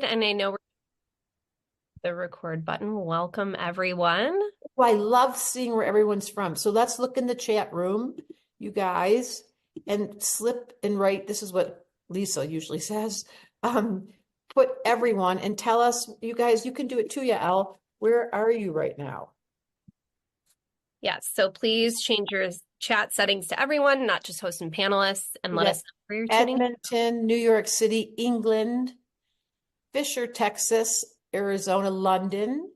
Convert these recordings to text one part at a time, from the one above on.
and I know we're the record button. Welcome, everyone. Oh, I love seeing where everyone's from. So let's look in the chat room, you guys, and slip and write. This is what Lisa usually says. Put everyone and tell us, you guys, you can do it too, Yael. Where are you right now? Yes, so please change your chat settings to everyone, not just hosts and panelists, and let us know where you're tuning in. Edmonton, New York City, England, Fisher, Texas, Arizona, London,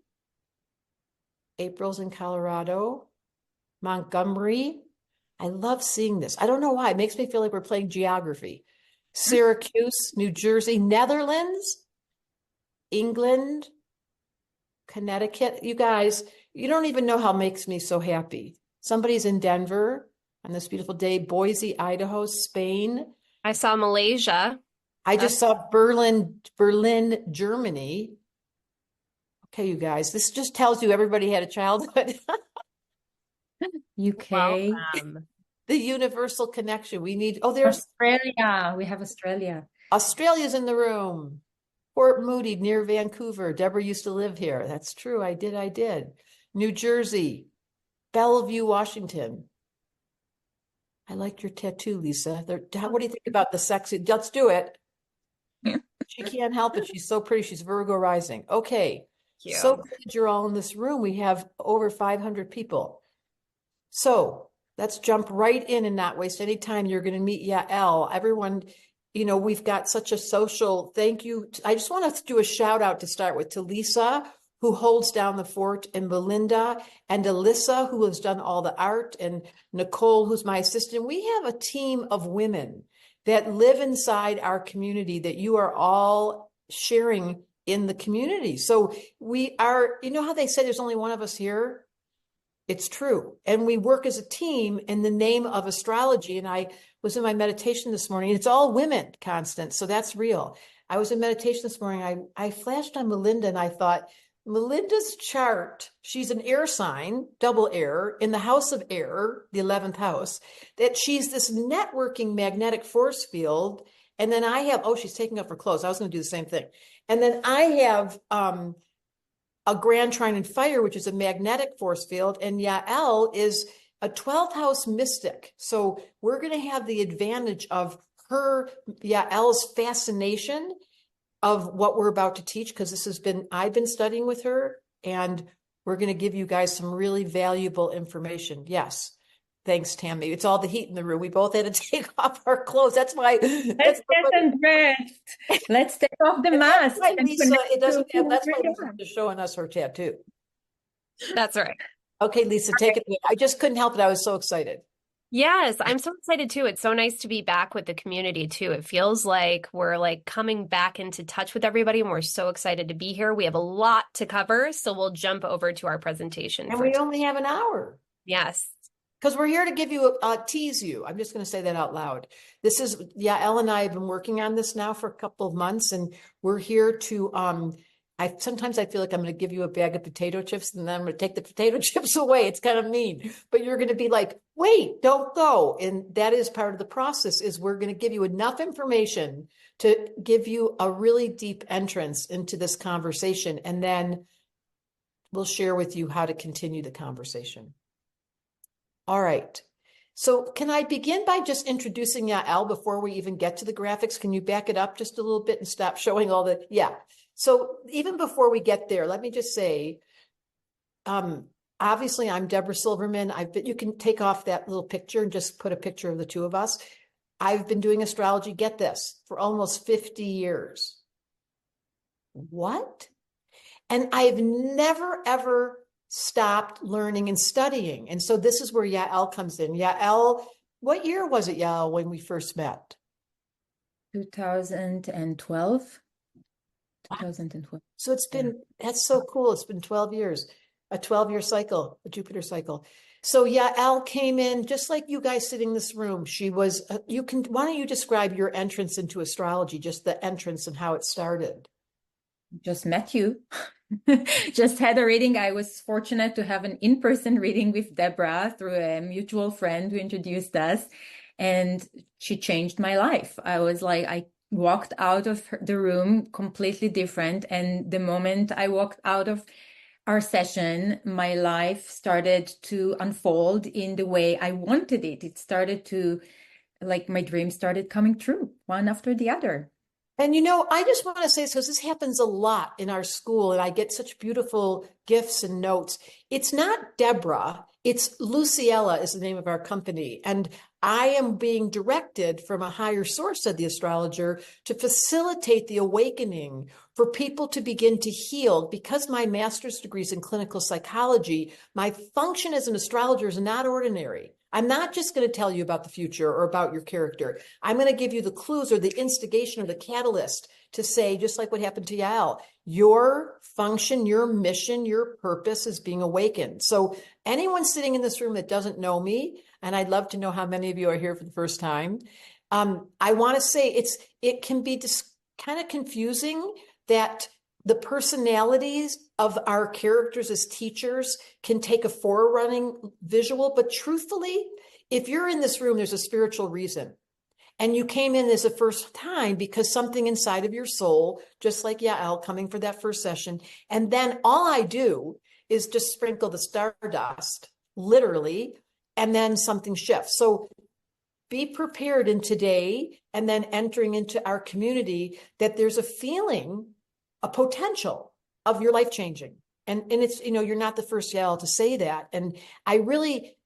April's in Colorado, Montgomery. I love seeing this. I don't know why. It makes me feel like we're playing geography. Syracuse, New Jersey, Netherlands, England, Connecticut. You guys, you don't even know how it makes me so happy. Somebody's in Denver on this beautiful day, Boise, Idaho, Spain. I saw Malaysia. I just saw Berlin, Germany. Okay, you guys, this just tells you everybody had a childhood. UK. Welcome. The universal connection. We need, oh, there's Australia. We have Australia. Australia's in the room. Port Moody near Vancouver. Debra used to live here. That's true. I did. New Jersey, Bellevue, Washington. I like your tattoo, Lisa. What do you think about the sexy? Let's do it. She can't help it. She's so pretty. She's Virgo rising. Okay. Cute. So glad you're all in this room. We have over 500 people. So let's jump right in and not waste any time. You're going to meet Yael. Everyone, you know, we've got such a social thank you. I just want to do a shout out to start with to Lisa, who holds down the fort, and Belinda, and Alyssa, who has done all the art, and Nicole, who's my assistant. We have a team of women that live inside our community that you are all sharing in the community. So we are, you know how they say there's only one of us here? It's true. And we work as a team in the name of astrology. And I was in my meditation this morning. It's all women, Constance. So that's real. I was in meditation this morning. I flashed on Melinda and I thought, Melinda's chart, she's an air sign, double air, in the house of air, the 11th house, that she's this networking magnetic force field. And then I have, oh, she's taking off her clothes. I was going to do the same thing. And then I have a grand trine in fire, which is a magnetic force field. And Yael is a 12th house mystic. So we're going to have the advantage of Yael's fascination of what we're about to teach, because I've been studying with her, and we're going to give you guys some really valuable information. Yes. Thanks, Tammy. It's all the heat in the room. We both had to take off our clothes. That's why. Let's get undressed. Let's take off the mask. That's why Lisa, that's why Lisa's showing us her tattoo. That's right. Okay, Lisa, take it away. I just couldn't help it. I was so excited. Yes, I'm so excited too. It's so nice to be back with the community too. It feels like we're like coming back into touch with everybody, and we're so excited to be here. We have a lot to cover, so we'll jump over to our presentation. And we only have an hour. Yes. Because we're here to give you tease you. I'm just going to say that out loud. This is, Yael and I have been working on this now for a couple of months, and we're here to, sometimes I feel like I'm going to give you a bag of potato chips and then I'm going to take the potato chips away. It's kind of mean, but you're going to be like, wait, don't go. And that is part of the process, is we're going to give you enough information to give you a really deep entrance into this conversation. And then we'll share with you how to continue the conversation. All right. So can I begin by just introducing Yael before we even get to the graphics? Can you back it up just a little bit and stop showing all the, yeah. So even before we get there, let me just say, obviously I'm Debra Silverman. You can take off that little picture and just put a picture of the two of us. I've been doing astrology, get this, for almost 50 years. What? And I've never, ever stopped learning and studying. And so this is where Yael comes in. Yael, what year was it, Yael, when we first met? 2012. 2012. So it's been, that's so cool. It's been 12 years, a 12-year cycle, a Jupiter cycle. So Yael came in just like you guys sitting in this room. She was, why don't you describe your entrance into astrology, just the entrance and how it started? Just met you. Just had a reading. I was fortunate to have an in-person reading with Debra through a mutual friend who introduced us, and she changed my life. I was like, walked out of the room completely different. And the moment I walked out of our session, my life started to unfold in the way I wanted it. It started to, like, my dreams started coming true, one after the other. And I just want to say, because this happens a lot in our school, and I get such beautiful gifts and notes. It's not Debra, it's Luciella is the name of our company. And I am being directed from a higher source of the astrologer to facilitate the awakening for people to begin to heal. Because my master's degree is in clinical psychology, my function as an astrologer is not ordinary. I'm not just going to tell you about the future or about your character. I'm going to give you the clues or the instigation or the catalyst to say, just like what happened to Yael, your function, your mission, your purpose is being awakened. So anyone sitting in this room that doesn't know me, and I'd love to know how many of you are here for the first time, I want to say it can be just kind of confusing that the personalities of our characters as teachers can take a forerunning visual, but truthfully, if you're in this room, there's a spiritual reason. And you came in as a first time because something inside of your soul, just like Yael coming for that first session. And then all I do is just sprinkle the stardust, literally, and then something shifts. So be prepared in today and then entering into our community that there's a feeling, a potential of your life changing. And it's, you're not the first Yael to say that. And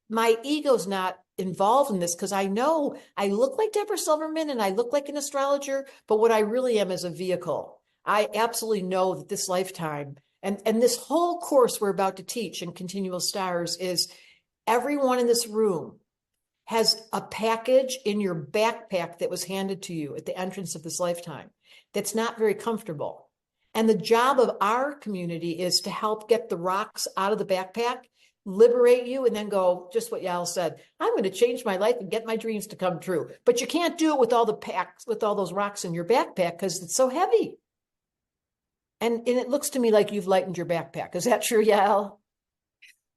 my ego's not involved in this because I know I look like Debra Silverman and I look like an astrologer, but what I really am is a vehicle. I absolutely know that this lifetime and this whole course we're about to teach in Continual Stars is everyone in this room has a package in your backpack that was handed to you at the entrance of this lifetime that's not very comfortable. And the job of our community is to help get the rocks out of the backpack, liberate you, and then go, just what Yael said, I'm going to change my life and get my dreams to come true. But you can't do it with all those rocks in your backpack because it's so heavy. And it looks to me like you've lightened your backpack. Is that true, Yael?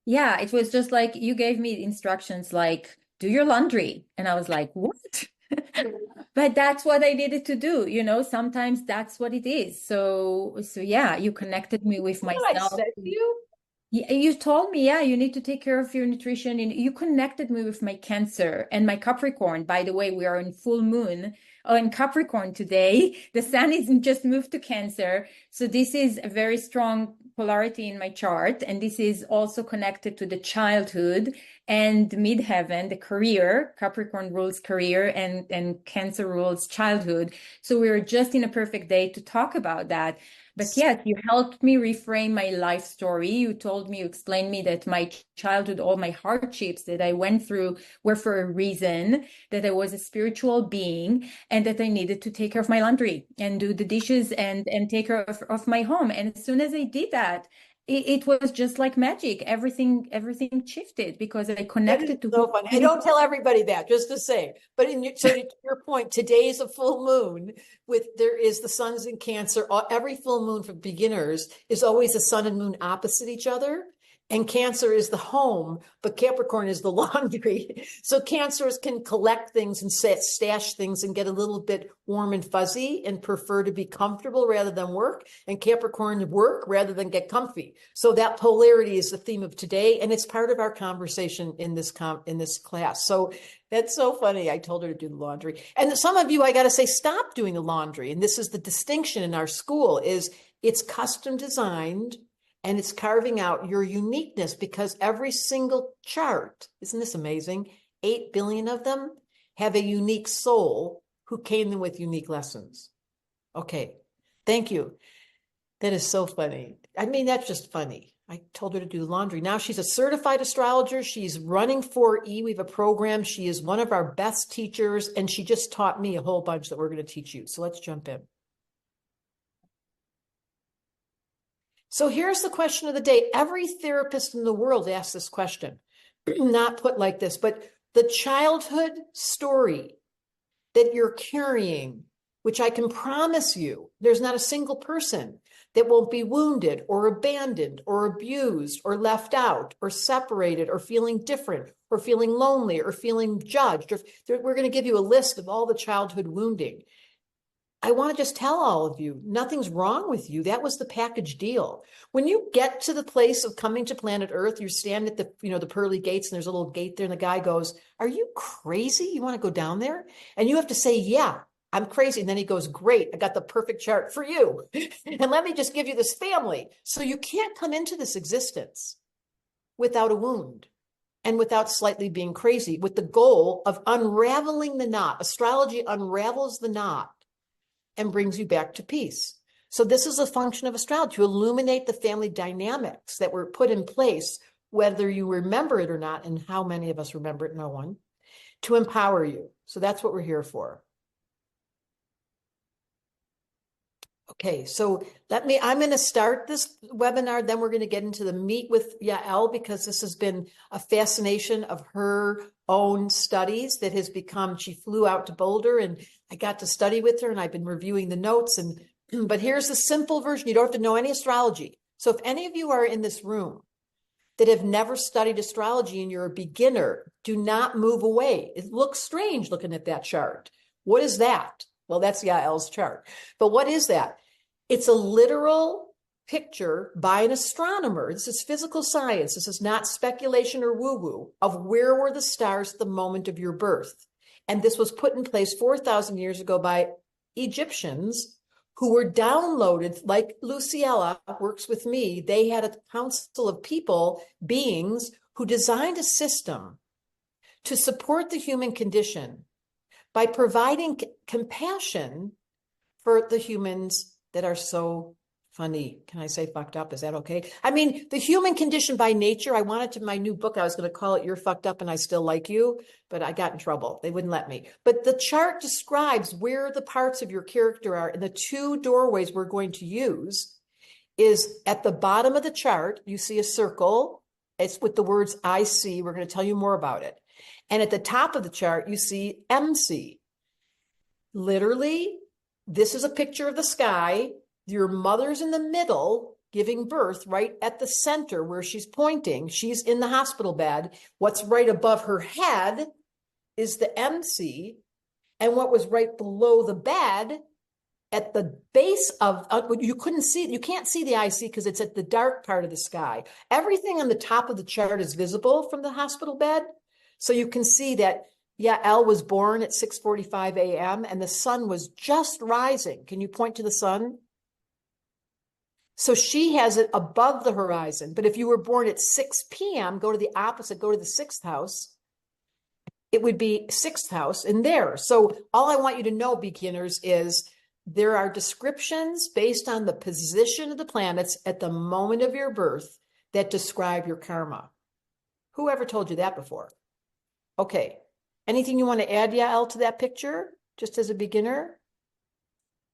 Yeah, it was just like you gave me instructions like, do your laundry. And I was like, what? But that's what I needed to do. Sometimes that's what it is. So yeah, you connected me with myself. I said to you? You told me, yeah, you need to take care of your nutrition, and you connected me with my Cancer and my Capricorn. By the way, we are in full moon in Capricorn today. The sun isn't just moved to Cancer. So this is a very strong polarity in my chart. And this is also connected to the childhood and midheaven, the career. Capricorn rules career and Cancer rules childhood. So we were just in a perfect day to talk about that. But yes, you helped me reframe my life story. You explained me that my childhood, all my hardships that I went through were for a reason, that I was a spiritual being, and that I needed to take care of my laundry and do the dishes and take care of my home. And as soon as I did that, it was just like magic. Everything shifted because I connected to. So funny. I don't tell everybody that, just to say. But so to your point, today is a full moon. There is the sun's in Cancer. Every full moon for beginners is always the sun and moon opposite each other. And Cancer is the home, but Capricorn is the laundry. So Cancers can collect things and stash things and get a little bit warm and fuzzy and prefer to be comfortable rather than work. And Capricorn work rather than get comfy. So that polarity is the theme of today. And it's part of our conversation in this class. So that's so funny. I told her to do the laundry. And some of you, I got to say, stop doing the laundry. And this is the distinction in our school is it's custom designed. And it's carving out your uniqueness because every single chart, isn't this amazing? 8 billion of them have a unique soul who came in with unique lessons. Okay, thank you. That is so funny. I mean, that's just funny. I told her to do laundry. Now she's a certified astrologer. She's running 4E. We have a program. She is one of our best teachers, and she just taught me a whole bunch that we're going to teach you. So let's jump in. So here's the question of the day. Every therapist in the world asks this question, not put like this, but the childhood story that you're carrying, which I can promise you, there's not a single person that won't be wounded or abandoned or abused or left out or separated or feeling different or feeling lonely or feeling judged. We're going to give you a list of all the childhood wounding. I want to just tell all of you, nothing's wrong with you. That was the package deal. When you get to the place of coming to planet Earth, you're standing at the, the pearly gates, and there's a little gate there, and the guy goes, "Are you crazy? You want to go down there?" And you have to say, "Yeah, I'm crazy." And then he goes, "Great, I got the perfect chart for you. And let me just give you this family." So you can't come into this existence without a wound and without slightly being crazy, with the goal of unraveling the knot. Astrology unravels the knot and brings you back to peace. So this is a function of astrology, to illuminate the family dynamics that were put in place, whether you remember it or not, and how many of us remember it? No one. To empower you. So that's what we're here for. Okay, so I'm going to start this webinar, then we're going to get into the meet with Yael, because this has been a fascination of her own studies that has become, she flew out to Boulder and I got to study with her, and I've been reviewing the notes. But here's the simple version. You don't have to know any astrology. So if any of you are in this room that have never studied astrology and you're a beginner, do not move away. It looks strange looking at that chart. What is that? Well, that's Yael's chart. But what is that? It's a literal picture by an astronomer. This is physical science. This is not speculation or woo-woo, of where were the stars at the moment of your birth. And this was put in place 4,000 years ago by Egyptians who were downloaded, like Luciella works with me. They had a council of people, beings, who designed a system to support the human condition by providing compassion for the humans that are so funny. Can I say fucked up? Is that okay? I mean, the human condition by nature. I wanted to, my new book, I was going to call it "You're Fucked Up and I Still Like You," but I got in trouble. They wouldn't let me. But the chart describes where the parts of your character are. And the two doorways we're going to use is at the bottom of the chart. You see a circle. It's with the words IC. We're going to tell you more about it. And at the top of the chart, you see MC. Literally, this is a picture of the sky. Your mother's in the middle, giving birth, right at the center where she's pointing. She's in the hospital bed. What's right above her head is the MC. And what was right below the bed at the base of, you can't see the IC because it's at the dark part of the sky. Everything on the top of the chart is visible from the hospital bed. So you can see that Yael was born at 6:45 a.m. and the sun was just rising. Can you point to the sun? So she has it above the horizon. But if you were born at 6 p.m., go to the opposite, go to the sixth house. It would be sixth house in there. So all I want you to know, beginners, is there are descriptions based on the position of the planets at the moment of your birth that describe your karma. Whoever told you that before? Okay. Anything you want to add, Yael, to that picture, just as a beginner?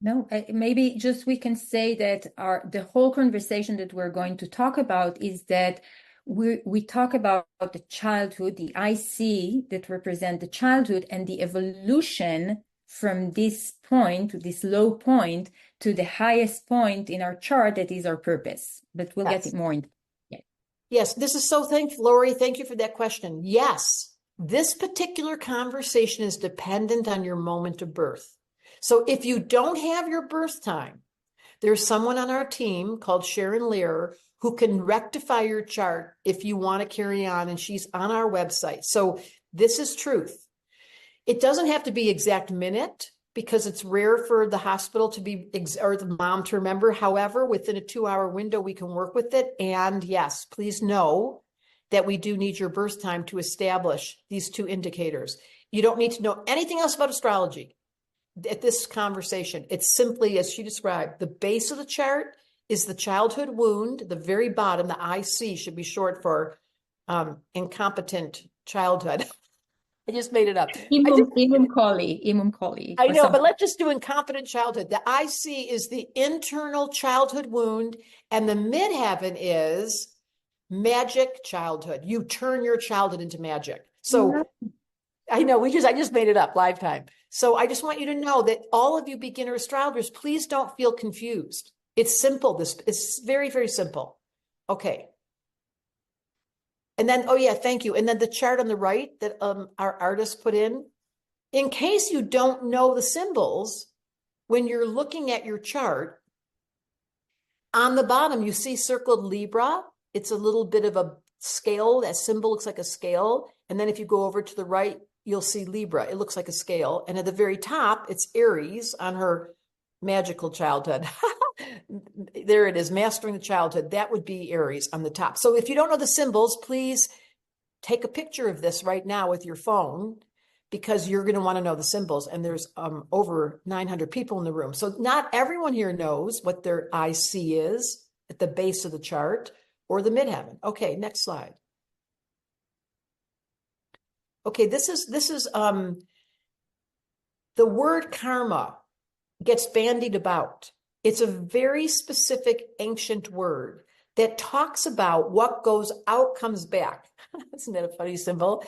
No, maybe just we can say that the whole conversation that we're going to talk about is that we talk about the childhood, the IC that represent the childhood, and the evolution from this point, to this low point, to the highest point in our chart that is our purpose. But we'll get it more into. Yeah. Yes, this is so thankful, Lori. Thank you for that question. Yes, this particular conversation is dependent on your moment of birth. So if you don't have your birth time, there's someone on our team called Sharon Lear who can rectify your chart if you want to carry on, and she's on our website. So this is truth. It doesn't have to be exact minute because it's rare for the hospital to be, or the mom to remember. However, within a 2-hour window, we can work with it. And yes, please know that we do need your birth time to establish these two indicators. You don't need to know anything else about astrology at this conversation. It's simply, as she described, the base of the chart is the childhood wound. The very bottom, the IC, should be short for incompetent childhood. I just made it up. Imum Coli. I know, but let's just do incompetent childhood. The IC is the internal childhood wound, and the midheaven is magic childhood. You turn your childhood into magic. So I know, I just made it up live time. So I just want you to know that all of you beginner astrologers, please don't feel confused. It's simple. It's very, very simple. Okay. And then, oh yeah, thank you. And then the chart on the right that our artist put in case you don't know the symbols, when you're looking at your chart, on the bottom, you see circled Libra. It's a little bit of a scale. That symbol looks like a scale. And then if you go over to the right, you'll see Libra. It looks like a scale. And at the very top, it's Aries on her magical childhood. There it is, mastering the childhood. That would be Aries on the top. So if you don't know the symbols, please take a picture of this right now with your phone, because you're going to want to know the symbols. And there's over 900 people in the room. So not everyone here knows what their IC is at the base of the chart or the midheaven. Okay, next slide. Okay, this is the word karma gets bandied about. It's a very specific ancient word that talks about what goes out comes back. Isn't that a funny symbol?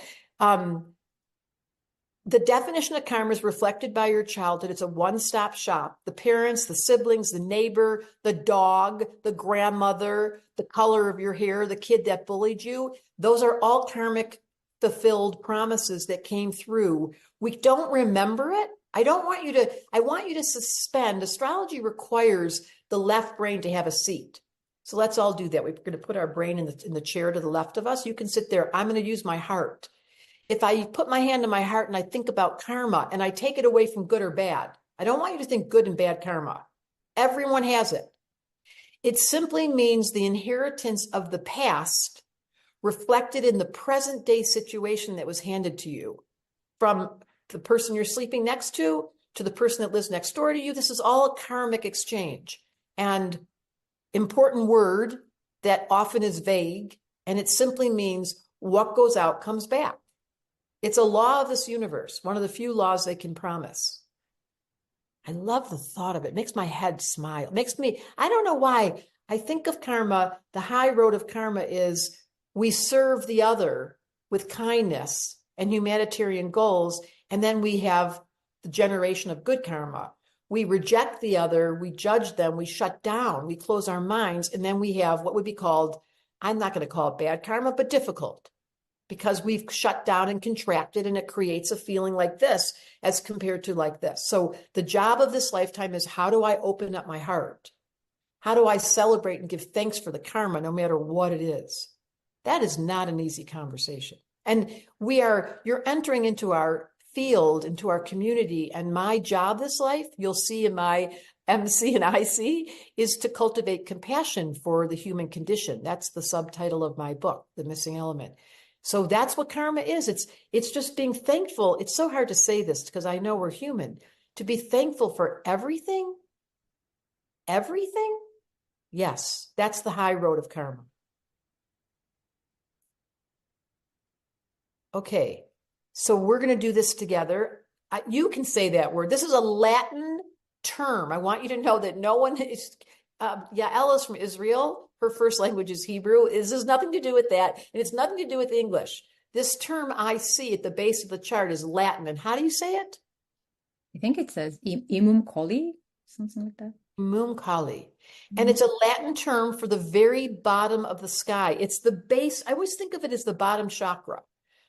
The definition of karma is reflected by your childhood. It's a one-stop shop. The parents, the siblings, the neighbor, the dog, the grandmother, the color of your hair, the kid that bullied you. Those are all karmic fulfilled promises that came through. We don't remember it. I want you to suspend. Astrology requires the left brain to have a seat. So let's all do that. We're going to put our brain in the chair to the left of us. You can sit there. I'm going to use my heart. If I put my hand on my heart and I think about karma and I take it away from good or bad, I don't want you to think good and bad karma. Everyone has it. It simply means the inheritance of the past reflected in the present day situation that was handed to you, from the person you're sleeping next to the person that lives next door to you. This is all a karmic exchange. And important word that often is vague, and it simply means what goes out comes back. It's a law of this universe, one of the few laws they can promise. I love the thought of it. It makes my head smile. It makes me, I don't know why, I think of karma, the high road of karma is we serve the other with kindness and humanitarian goals, and then we have the generation of good karma. We reject the other, we judge them, we shut down, we close our minds, and then we have what would be called, I'm not going to call it bad karma, but difficult, because we've shut down and contracted, and it creates a feeling like this as compared to like this. So the job of this lifetime is, how do I open up my heart? How do I celebrate and give thanks for the karma, no matter what it is? That is not an easy conversation. And you're entering into our field, into our community. And my job this life, you'll see in my MC and IC, is to cultivate compassion for the human condition. That's the subtitle of my book, The Missing Element. So that's what karma is. It's just being thankful. It's so hard to say this because I know we're human. To be thankful for everything. Everything? Yes, that's the high road of karma. Okay, so we're going to do this together. You can say that word. This is a Latin term. I want you to know that no one is, Yael is from Israel. Her first language is Hebrew. This has nothing to do with that, and it's nothing to do with English. This term IC at the base of the chart is Latin. And how do you say it? I think it says imum coli, something like that. Imum coli. And it's a Latin term for the very bottom of the sky. It's the base. I always think of it as the bottom chakra.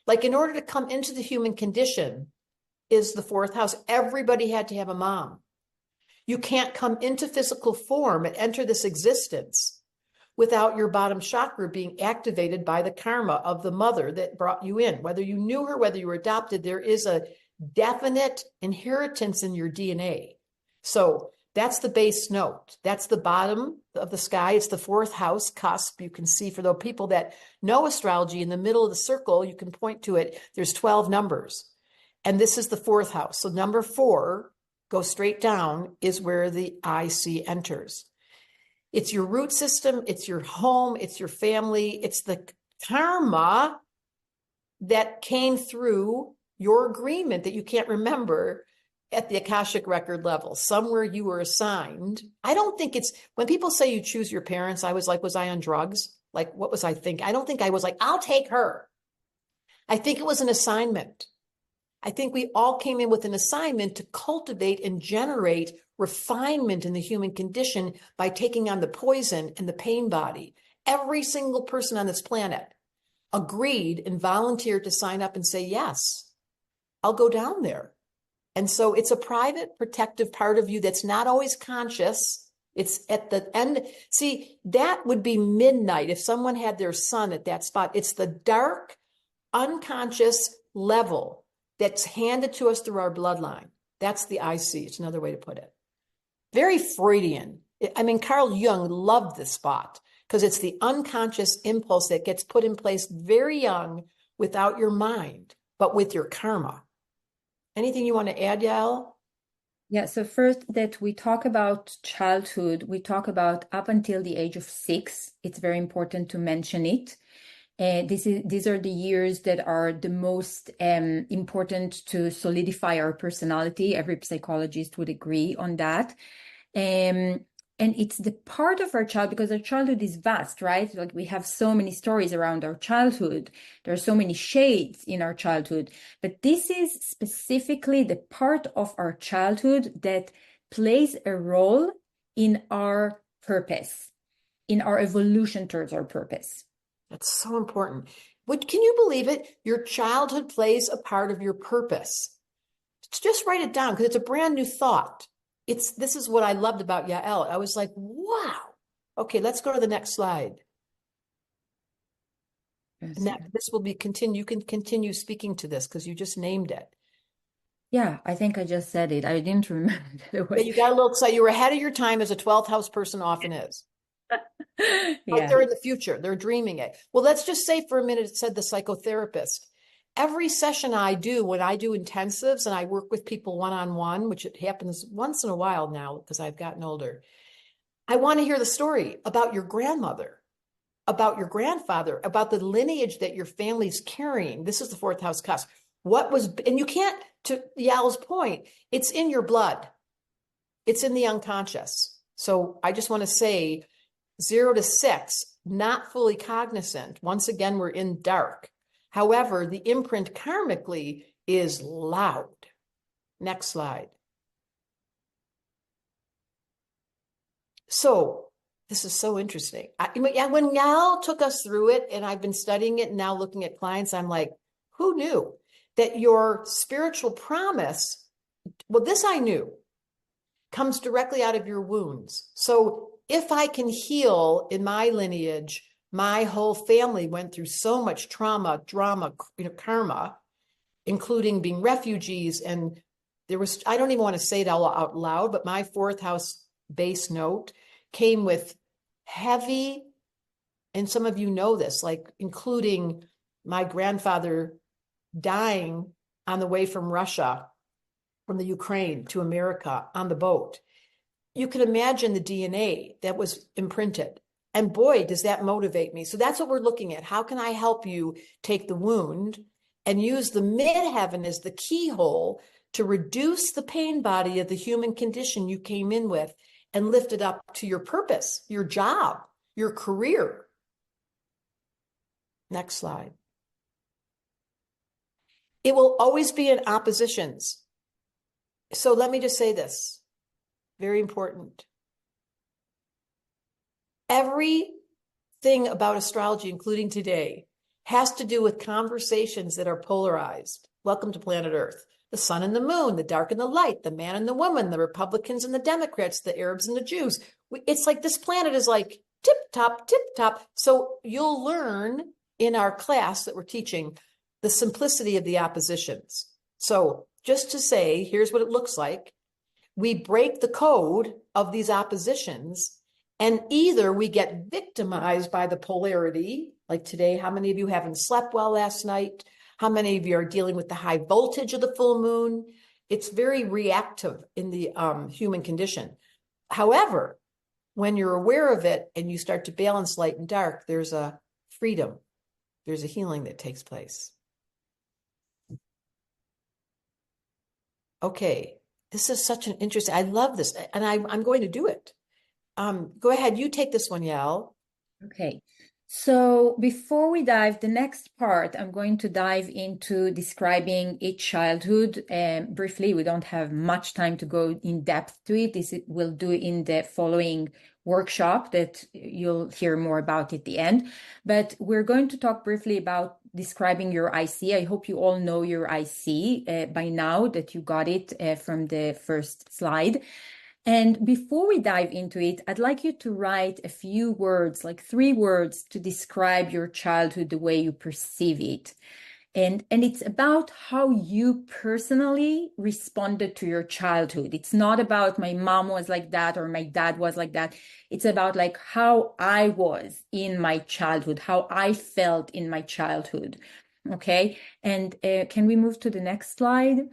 Like, in order to come into the human condition is the fourth house. Everybody had to have a mom. You can't come into physical form and enter this existence without your bottom chakra being activated by the karma of the mother that brought you in. Whether you knew her, whether you were adopted, there is a definite inheritance in your DNA. So that's the base note. That's the bottom of the sky. It's the fourth house cusp. You can see, for those people that know astrology, in the middle of the circle, you can point to it. There's 12 numbers. And this is the fourth house. So number 4, go straight down, is where the IC enters. It's your root system. It's your home. It's your family. It's the karma that came through your agreement that you can't remember at the Akashic record level. Somewhere you were assigned. I don't think it's, when people say you choose your parents, I was like, was I on drugs? Like, what was I thinking? I don't think I was like, I'll take her. I think it was an assignment. I think we all came in with an assignment to cultivate and generate refinement in the human condition by taking on the poison and the pain body. Every single person on this planet agreed and volunteered to sign up and say, yes, I'll go down there. And so it's a private, protective part of you that's not always conscious. It's at the end. See, that would be midnight if someone had their sun at that spot. It's the dark, unconscious level that's handed to us through our bloodline. That's the IC. It's another way to put it. Very Freudian. I mean, Carl Jung loved this spot because it's the unconscious impulse that gets put in place very young without your mind, but with your karma. Anything you want to add, Yael? Yeah, so first that we talk about childhood, we talk about up until the age of 6. It's very important to mention it. These are the years that are the most important to solidify our personality. Every psychologist would agree on that. And it's the part of our child, because our childhood is vast, right? Like we have so many stories around our childhood. There are so many shades in our childhood. But this is specifically the part of our childhood that plays a role in our purpose, in our evolution towards our purpose. That's so important. Can you believe it? Your childhood plays a part of your purpose. Just write it down because it's a brand new thought. This is what I loved about Yael. I was like, wow. Okay, let's go to the next slide. Yes. And this will be continue. You can continue speaking to this because you just named it. Yeah, I think I just said it. I didn't remember that. Yeah, you got a little excited. You were ahead of your time, as a 12th house person often is. Yeah. Right there in the future. They're dreaming it. Well, let's just say for a minute, it said the psychotherapist. Every session I do, when I do intensives and I work with people one-on-one, which it happens once in a while now because I've gotten older, I want to hear the story about your grandmother, about your grandfather, about the lineage that your family's carrying. This is the 4th house cusp. And you can't, to Yael's point, it's in your blood. It's in the unconscious. So I just want to say 0 to 6, not fully cognizant. Once again, we're in dark. However, the imprint karmically is loud. Next slide. So this is so interesting. When Yael took us through it, and I've been studying it and now looking at clients, I'm like, who knew that your spiritual promise, well, this I knew, comes directly out of your wounds. So if I can heal in my lineage, my whole family went through so much trauma, drama, karma, including being refugees. And there was, I don't even want to say it all out loud, but my 4th house base note came with heavy, and some of you know this, like including my grandfather dying on the way from Russia, from the Ukraine to America on the boat. You can imagine the DNA that was imprinted. And boy, does that motivate me. So that's what we're looking at. How can I help you take the wound and use the midheaven as the keyhole to reduce the pain body of the human condition you came in with and lift it up to your purpose, your job, your career? Next slide. It will always be in oppositions. So let me just say this, very important. Everything about astrology, including today, has to do with conversations that are polarized. Welcome to planet Earth. The sun and the moon, the dark and the light, the man and the woman, the Republicans and the Democrats, the Arabs and the Jews. It's like this planet is like tip top, tip top. So you'll learn in our class that we're teaching the simplicity of the oppositions. So just to say, here's what it looks like. We break the code of these oppositions, and either we get victimized by the polarity, like today, how many of you haven't slept well last night? How many of you are dealing with the high voltage of the full moon? It's very reactive in the human condition. However, when you're aware of it and you start to balance light and dark, there's a freedom. There's a healing that takes place. Okay, this is such an interesting, I love this, and I'm going to do it. Go ahead, you take this one, Yael. Okay, so before we dive, the next part, I'm going to dive into describing each childhood briefly. We don't have much time to go in depth to it. This we'll do in the following workshop that you'll hear more about at the end. But we're going to talk briefly about describing your IC. I hope you all know your IC by now, that you got it from the first slide. And before we dive into it, I'd like you to write a few words, like 3 words, to describe your childhood the way you perceive it. And it's about how you personally responded to your childhood. It's not about my mom was like that or my dad was like that. It's about like how I was in my childhood, how I felt in my childhood. Okay. And can we move to the next slide?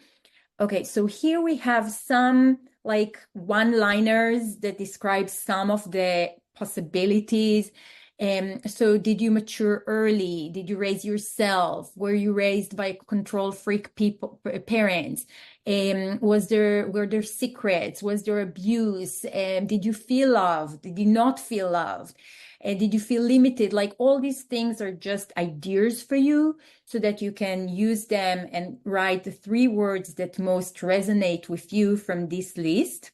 Okay. So here we have some like one-liners that describe some of the possibilities. So did you mature early? Did you raise yourself? Were you raised by control freak parents? Were there secrets? Was there abuse? Did you feel loved? Did you not feel loved? Did you feel limited? Like all these things are just ideas for you so that you can use them and write the 3 words that most resonate with you from this list.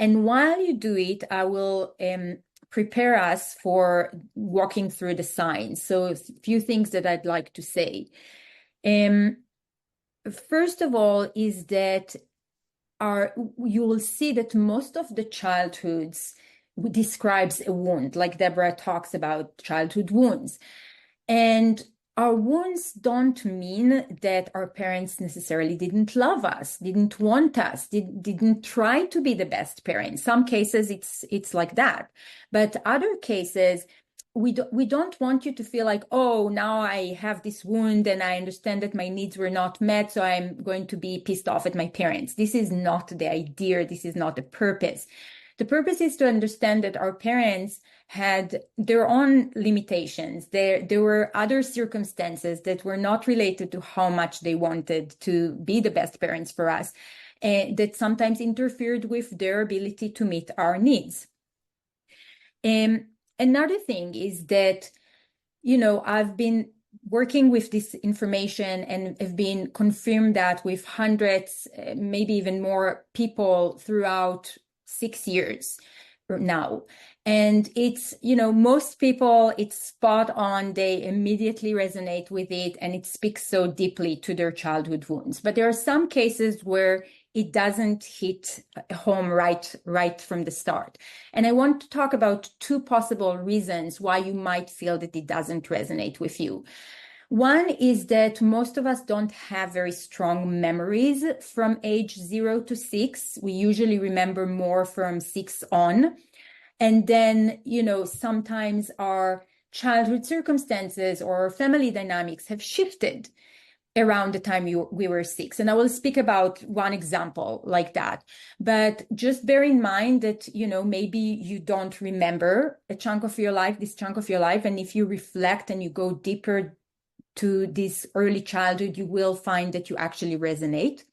And while you do it, I will prepare us for walking through the signs. So a few things that I'd like to say. First of all is that you will see that most of the childhoods describes a wound, like Debra talks about childhood wounds. And our wounds don't mean that our parents necessarily didn't love us, didn't want us, didn't try to be the best parent. Some cases it's like that. But other cases, we don't want you to feel like, oh, now I have this wound and I understand that my needs were not met, so I'm going to be pissed off at my parents. This is not the idea. This is not the purpose. The purpose is to understand that our parents had their own limitations. There were other circumstances that were not related to how much they wanted to be the best parents for us, that sometimes interfered with their ability to meet our needs. Another thing is that, I've been working with this information and have been confirmed that with hundreds, maybe even more people throughout 6 years now. And it's, most people, it's spot on. They immediately resonate with it and it speaks so deeply to their childhood wounds. But there are some cases where it doesn't hit home right from the start. And I want to talk about 2 possible reasons why you might feel that it doesn't resonate with you. One is that most of us don't have very strong memories from age 0 to 6. We usually remember more from 6 on. And then, sometimes our childhood circumstances or family dynamics have shifted around the time we were 6. And I will speak about one example like that. But just bear in mind that, maybe you don't remember this chunk of your life. And if you reflect and you go deeper to this early childhood, you will find that you actually resonate.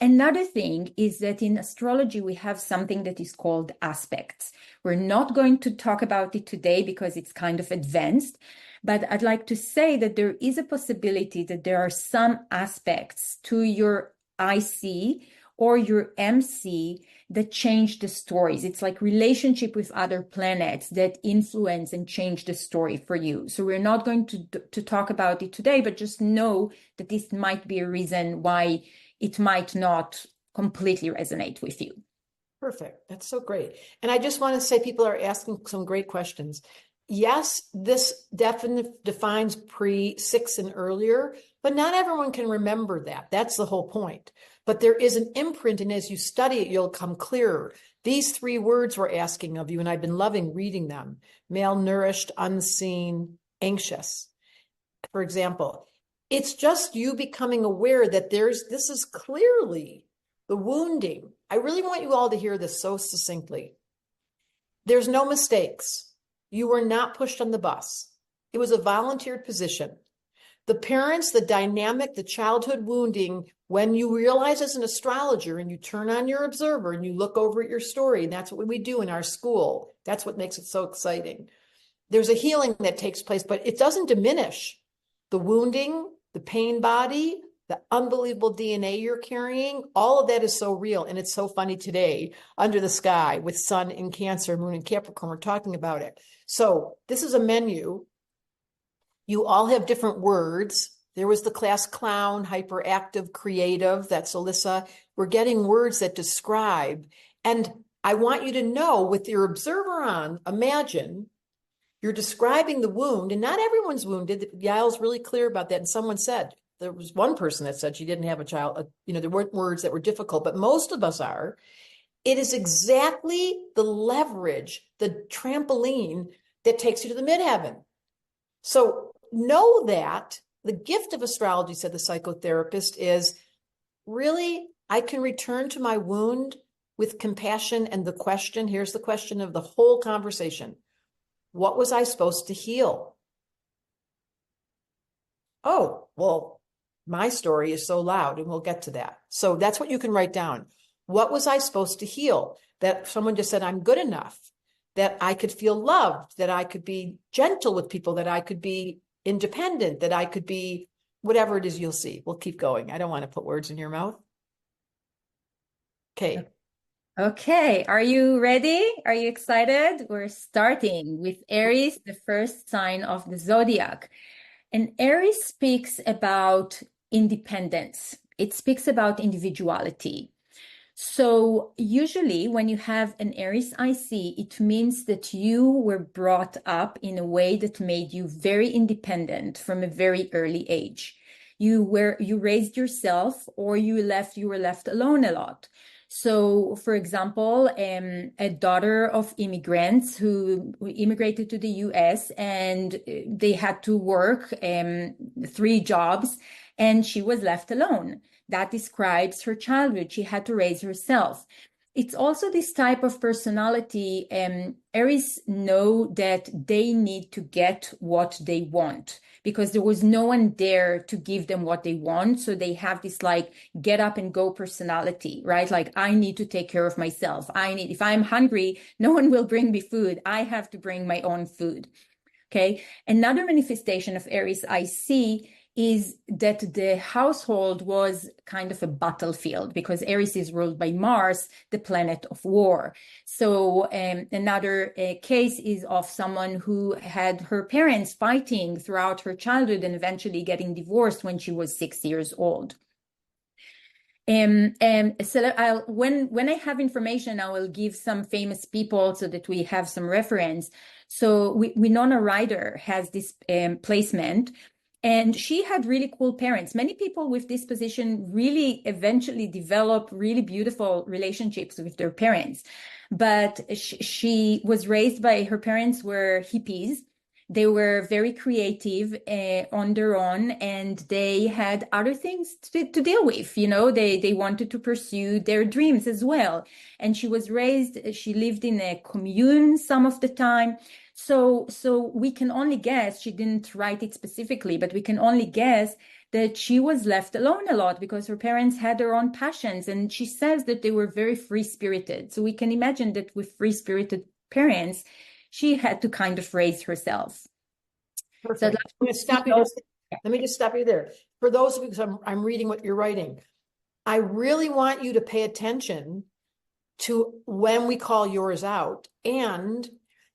Another thing is that in astrology, we have something that is called aspects. We're not going to talk about it today because it's kind of advanced, but I'd like to say that there is a possibility that there are some aspects to your IC or your MC that change the stories. It's like relationship with other planets that influence and change the story for you. So we're not going to talk about it today, but just know that this might be a reason why it might not completely resonate with you. Perfect. That's so great. And I just want to say people are asking some great questions. Yes, this definitely defines pre-6 and earlier, but not everyone can remember that. That's the whole point. But there is an imprint, and as you study it, you'll come clearer. These 3 words we're asking of you, and I've been loving reading them: malnourished, unseen, anxious. For example, it's just you becoming aware that this is clearly the wounding. I really want you all to hear this so succinctly. There's no mistakes. You were not pushed on the bus. It was a volunteered position. The parents, the dynamic, the childhood wounding, when you realize as an astrologer and you turn on your observer and you look over at your story, and that's what we do in our school. That's what makes it so exciting. There's a healing that takes place, but it doesn't diminish the wounding, the pain body, the unbelievable DNA you're carrying, all of that is so real. And it's so funny today, under the sky with Sun in Cancer, Moon in Capricorn, we're talking about it. So this is a menu. You all have different words. There was the class clown, hyperactive, creative. That's Alyssa. We're getting words that describe. And I want you to know, with your observer on, imagine you're describing the wound, and not everyone's wounded. Yael's really clear about that. And someone said, there was one person that said she didn't have a child. There weren't words that were difficult, but most of us are. It is exactly the leverage, the trampoline that takes you to the midheaven. So know that the gift of astrology, said the psychotherapist, is really, I can return to my wound with compassion and the question. Here's the question of the whole conversation. What was I supposed to heal? Oh, well, my story is so loud, and we'll get to that. So that's what you can write down. What was I supposed to heal? That someone just said, I'm good enough, that I could feel loved, that I could be gentle with people, that I could be independent, that I could be whatever it is you'll see. We'll keep going. I don't want to put words in your mouth. Okay. Okay, are you ready? Are you excited? We're starting with Aries, the first sign of the zodiac. And Aries speaks about independence. It speaks about individuality. So usually when you have an Aries IC, it means that you were brought up in a way that made you very independent from a very early age. You raised yourself, or you were left alone a lot. So, for example, a daughter of immigrants who immigrated to the US, and they had to work 3 jobs, and she was left alone. That describes her childhood. She had to raise herself. It's also this type of personality. Aries know that they need to get what they want, because there was no one there to give them what they want. So they have this like get up and go personality, right? Like, I need to take care of myself. If I'm hungry, no one will bring me food. I have to bring my own food. Okay. Another manifestation of Aries IC is that the household was kind of a battlefield, because Aries is ruled by Mars, the planet of war. So another case is of someone who had her parents fighting throughout her childhood and eventually getting divorced when she was 6 years old. So when I have information, I will give some famous people so that we have some reference. So Winona Ryder has this placement. And she had really cool parents. Many people with this position really eventually develop really beautiful relationships with their parents. But she was raised by, her parents were hippies. They were very creative on their own, and they had other things to deal with. They wanted to pursue their dreams as well. And she lived in a commune some of the time. So we can only guess, she didn't write it specifically, but we can only guess that she was left alone a lot because her parents had their own passions. And she says that they were very free-spirited. So we can imagine that with free-spirited parents, she had to kind of raise herself. Perfect. So let me just stop you there. For those of you, because I'm reading what you're writing, I really want you to pay attention to when we call yours out. And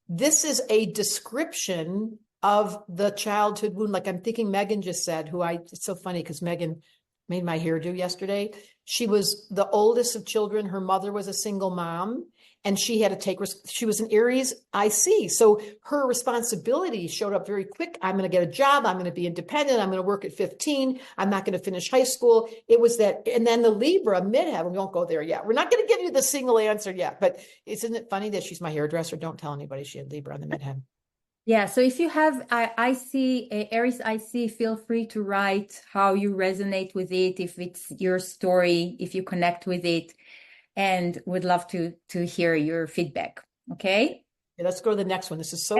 this is a description of the childhood wound. Like, I'm thinking Megan just said, it's so funny because Megan made my hairdo yesterday. She was the oldest of children. Her mother was a single mom, and she had to she was an Aries IC. So her responsibility showed up very quick. I'm going to get a job. I'm going to be independent. I'm going to work at 15. I'm not going to finish high school. It was that. And then the Libra midheaven, we won't go there yet. We're not going to give you the single answer yet, but isn't it funny that she's my hairdresser? Don't tell anybody she had Libra on the midheaven. Yeah, so if you have Aries IC, feel free to write how you resonate with it, if it's your story, if you connect with it, and would love to hear your feedback. Okay? Yeah, let's go to the next one. This is so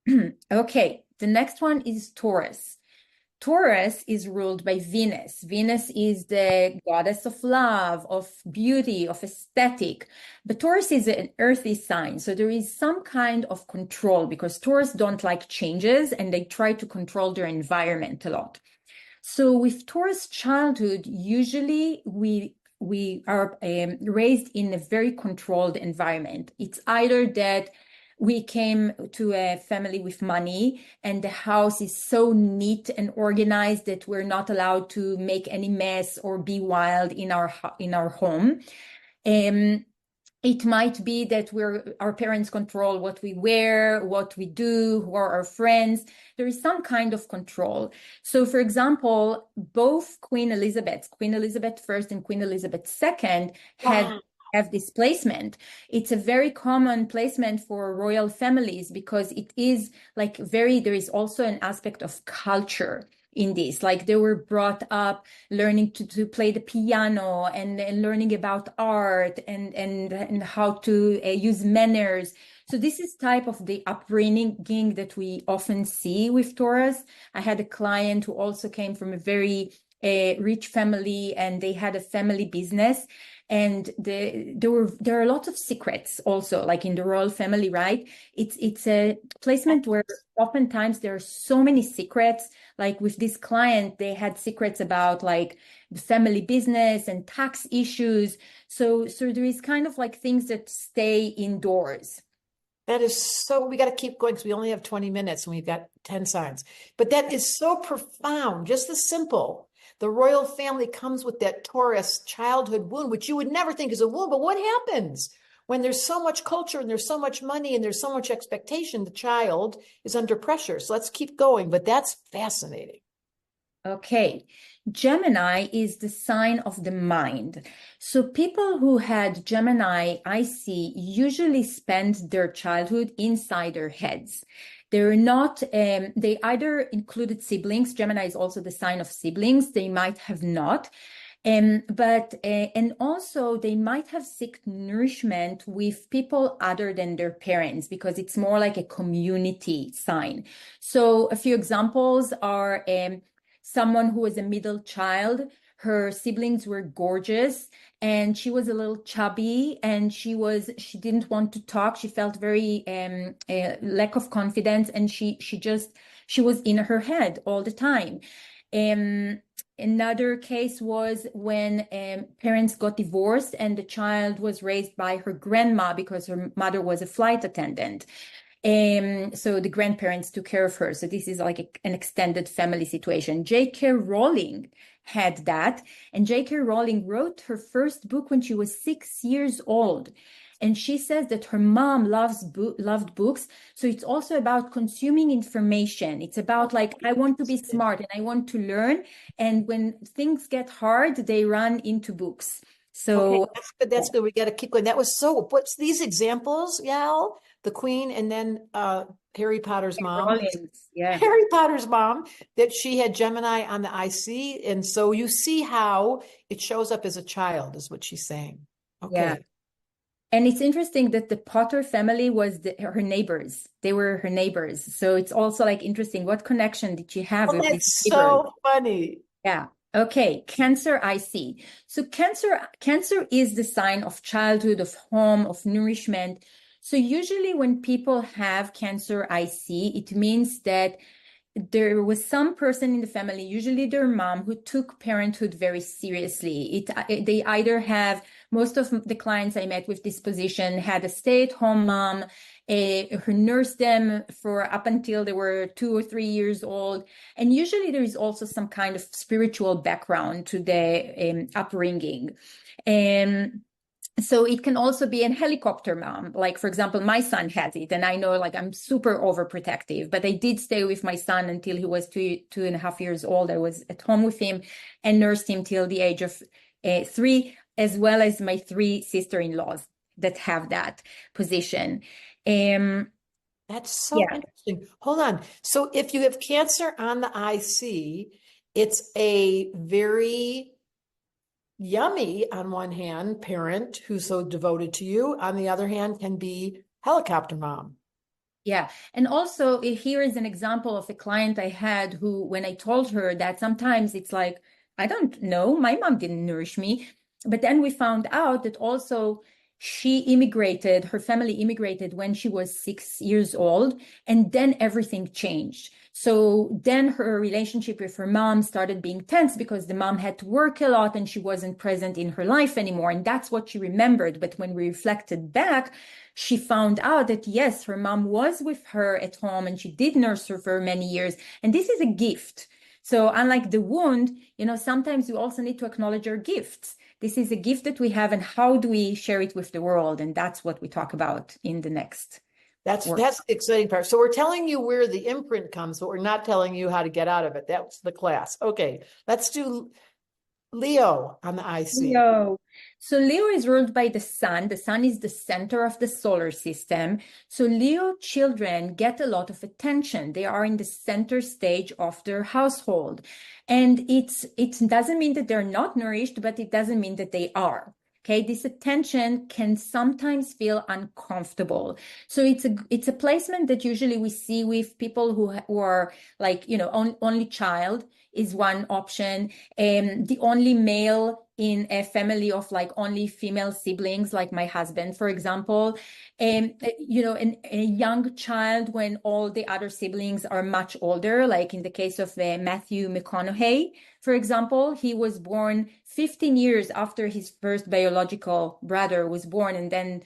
cool. Okay, the next one is Taurus. Taurus is ruled by Venus. Venus is the goddess of love, of beauty, of aesthetic. But Taurus is an earthy sign. So there is some kind of control, because Taurus don't like changes and they try to control their environment a lot. So with Taurus childhood, usually we are raised in a very controlled environment. It's either that we came to a family with money and the house is so neat and organized that we're not allowed to make any mess or be wild in our home. It might be that our parents control what we wear, what we do, who are our friends. There is some kind of control. So, for example, both Queen Elizabeth I and Queen Elizabeth II have this placement. It's a very common placement for royal families because it is like there is also an aspect of culture in this. Like they were brought up learning to play the piano and learning about art and how to use manners. So this is type of the upbringing that we often see with Taurus. I had a client who also came from a very rich family, and they had a family business. And there are lots of secrets also, like in the royal family, right? It's a placement where oftentimes there are so many secrets. Like with this client, they had secrets about like the family business and tax issues. So there is kind of like things that stay indoors. That is so, we got to keep going because we only have 20 minutes and we've got 10 signs. But that is so profound, just the simple. The royal family comes with that Taurus childhood wound, which you would never think is a wound. But what happens when there's so much culture and there's so much money and there's so much expectation? The child is under pressure. So let's keep going. But that's fascinating. Okay. Gemini is the sign of the mind. So people who had Gemini IC usually spend their childhood inside their heads. They're not, they either included siblings. Gemini is also the sign of siblings. They might have not. And also they might have sought nourishment with people other than their parents because it's more like a community sign. So a few examples are someone who was a middle child. Her siblings were gorgeous and she was a little chubby and she didn't want to talk. She felt very lack of confidence, and she was in her head all the time. Another case was when parents got divorced and the child was raised by her grandma because her mother was a flight attendant. So the grandparents took care of her. So this is like an extended family situation. J.K. Rowling had that. And J.K. Rowling wrote her first book when she was 6 years old. And she says that her mom loved books. So it's also about consuming information. It's about like, I want to be smart and I want to learn. And when things get hard, they run into books. So okay, that's good. We got to keep going. That was so, what's these examples, Yael? The Queen and then Harry Potter's mom. Rollins, yeah. Harry Potter's mom, that she had Gemini on the IC. And so you see how it shows up as a child is what she's saying. Okay. Yeah. And it's interesting that the Potter family was her neighbors. They were her neighbors. So it's also like interesting. What connection did she have with these That's neighbors? so funny. Yeah. Okay. Cancer IC. So Cancer is the sign of childhood, of home, of nourishment. So usually when people have Cancer IC, it means that there was some person in the family, usually their mom, who took parenthood very seriously. They either have, most of the clients I met with this position had a stay-at-home mom who nursed them for up until they were 2 or 3 years old. And usually there is also some kind of spiritual background to the upbringing. So it can also be a helicopter mom. Like, for example, my son has it. And I know like I'm super overprotective, but I did stay with my son until he was 2.5 years old. I was at home with him and nursed him till the age of 3, as well as my 3 sister-in-laws that have that position. That's so interesting. Hold on. So if you have Cancer on the IC, it's a very yummy, on one hand, parent who's so devoted to you. On the other hand, can be helicopter mom. Yeah. And also here is an example of a client I had who, when I told her that sometimes it's like, I don't know, my mom didn't nourish me. But then we found out that also She immigrated, her family immigrated when she was 6 years old, and then everything changed. So then her relationship with her mom started being tense because the mom had to work a lot and she wasn't present in her life anymore. And that's what she remembered. But when we reflected back, she found out that yes, her mom was with her at home and she did nurse her for many years. And this is a gift. So unlike the wound, sometimes you also need to acknowledge your gifts. This is a gift that we have, and how do we share it with the world? And that's what we talk about in the next. That's the exciting part. So we're telling you where the imprint comes, but we're not telling you how to get out of it. That's the class. Okay, let's do Leo on the IC. Leo. So Leo is ruled by the sun. The sun is the center of the solar system. So Leo children get a lot of attention. They are in the center stage of their household. And it doesn't mean that they're not nourished, but it doesn't mean that they are. Okay, this attention can sometimes feel uncomfortable. So it's a placement that usually we see with people who are like, only child is one option. The only male in a family of like only female siblings, like my husband, for example, and a young child when all the other siblings are much older, like in the case of Matthew McConaughey, for example, he was born 15 years after his first biological brother was born, and then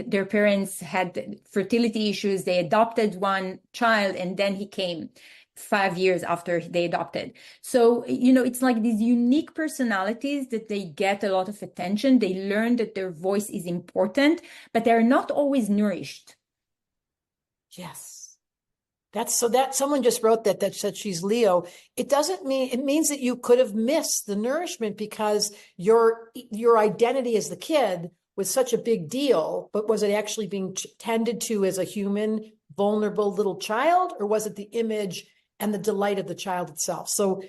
their parents had fertility issues. They adopted one child, and then he came 5 years after they adopted. So, it's like these unique personalities that they get a lot of attention. They learn that their voice is important, but they're not always nourished. Yes. That someone just wrote that said she's Leo. It means that you could have missed the nourishment because your identity as the kid was such a big deal, but was it actually being tended to as a human, vulnerable little child, or was it the image and the delight of the child itself? So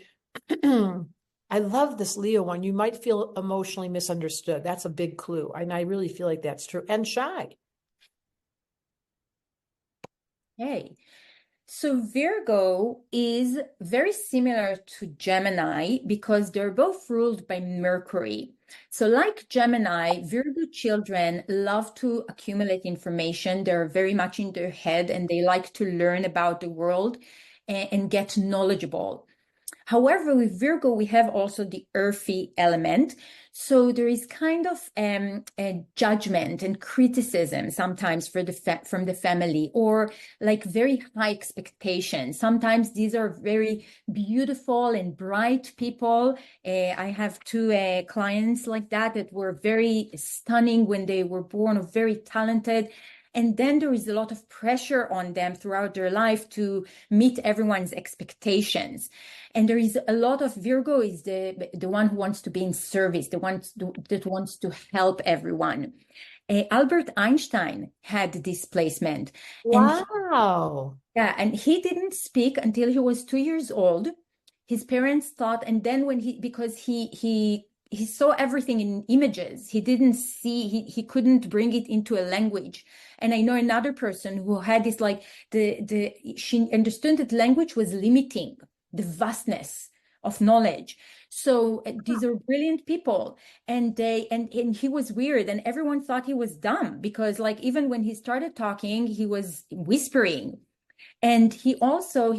I love this Leo one. You might feel emotionally misunderstood. That's a big clue. And I really feel like that's true. And shy. Hey. So Virgo is very similar to Gemini because they're both ruled by Mercury. So like Gemini, Virgo children love to accumulate information. They're very much in their head and they like to learn about the world and get knowledgeable. However, with Virgo, we have also the earthy element. So there is kind of a judgment and criticism sometimes from the family, or like very high expectations. Sometimes these are very beautiful and bright people. I have two clients like that were very stunning when they were born, or very talented. And then there is a lot of pressure on them throughout their life to meet everyone's expectations. And there is a lot of Virgo is the one who wants to be in service, the one that wants to help everyone. Albert Einstein had this placement. Wow. And he didn't speak until he was 2 years old. His parents thought, and then because he saw everything in images. He didn't see, he couldn't bring it into a language. And I know another person who had this, like she understood that language was limiting the vastness of knowledge. So these are brilliant people, and he was weird, and everyone thought he was dumb because, like, even when he started talking, he was whispering. And he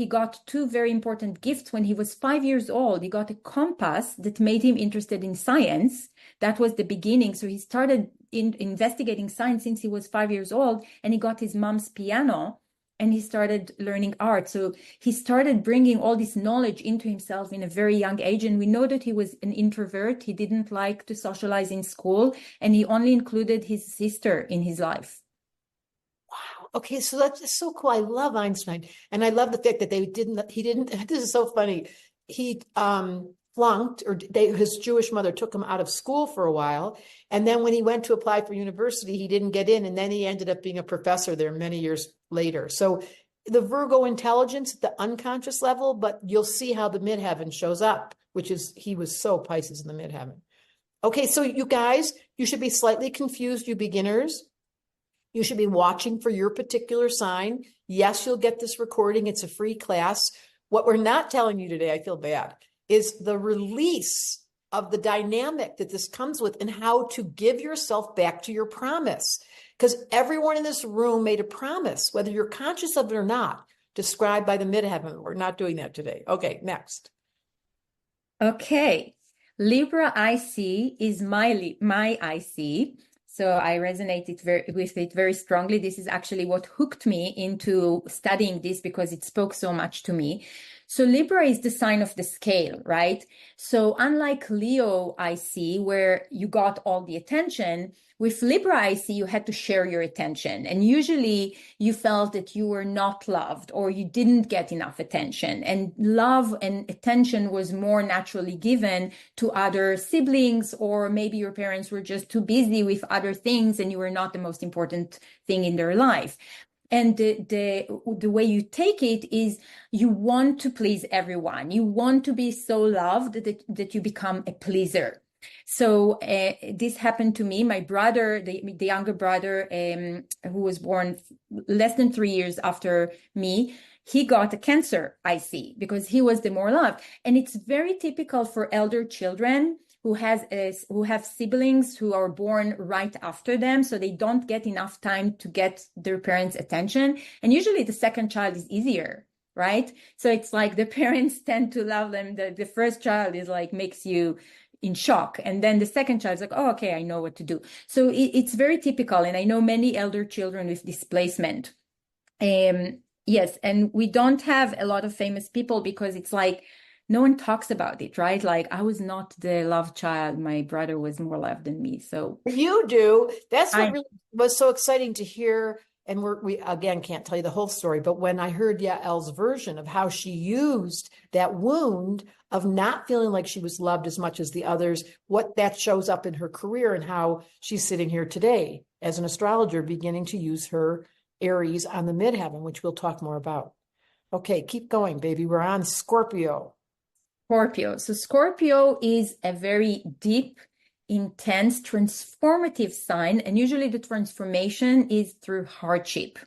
got two very important gifts when he was 5 years old. He got a compass that made him interested in science. That was the beginning. So he started investigating science since he was 5 years old, and he got his mom's piano and he started learning art. So he started bringing all this knowledge into himself in a very young age. And we know that he was an introvert. He didn't like to socialize in school, and he only included his sister in his life. Wow. Okay, so that's just so cool. I love Einstein, and I love the fact that he didn't. This is so funny. He flunked, or his Jewish mother took him out of school for a while, and then when he went to apply for university, he didn't get in, and then he ended up being a professor there many years later. So the Virgo intelligence at the unconscious level, but you'll see how the midheaven shows up, which is he was so Pisces in the midheaven. Okay, so you guys, you should be slightly confused, you beginners. You should be watching for your particular sign. Yes, you'll get this recording. It's a free class. What we're not telling you today, I feel bad, is the release of the dynamic that this comes with and how to give yourself back to your promise. Because everyone in this room made a promise, whether you're conscious of it or not, described by the midheaven. We're not doing that today. Okay, next. Okay. Libra IC is my IC. So I resonated with it very strongly. This is actually what hooked me into studying this because it spoke so much to me. So Libra is the sign of the scale, right? So unlike Leo IC, where you got all the attention, with Libra IC, you had to share your attention. And usually you felt that you were not loved or you didn't get enough attention. And love and attention was more naturally given to other siblings, or maybe your parents were just too busy with other things and you were not the most important thing in their life. And the way you take it is you want to please everyone. You want to be so loved that you become a pleaser. So this happened to me. My brother, the younger brother, who was born less than 3 years after me, he got a Cancer IC because he was the more loved. And it's very typical for elder children who have siblings who are born right after them, so they don't get enough time to get their parents' attention. And usually the second child is easier, right? So it's like the parents tend to love them. The first child is like makes you in shock, and then the second child is like, oh, okay, I know what to do. So it's very typical, and I know many elder children with displacement. Yes, and we don't have a lot of famous people because it's like no one talks about it, right? Like I was not the loved child. My brother was more loved than me. So you do. That's what really was so exciting to hear. And we again can't tell you the whole story, but when I heard Yael's version of how she used that wound of not feeling like she was loved as much as the others, what that shows up in her career and how she's sitting here today as an astrologer, beginning to use her Aries on the midheaven, which we'll talk more about. Okay, keep going, baby. We're on Scorpio. So Scorpio is a very deep, intense, transformative sign. And usually the transformation is through hardship.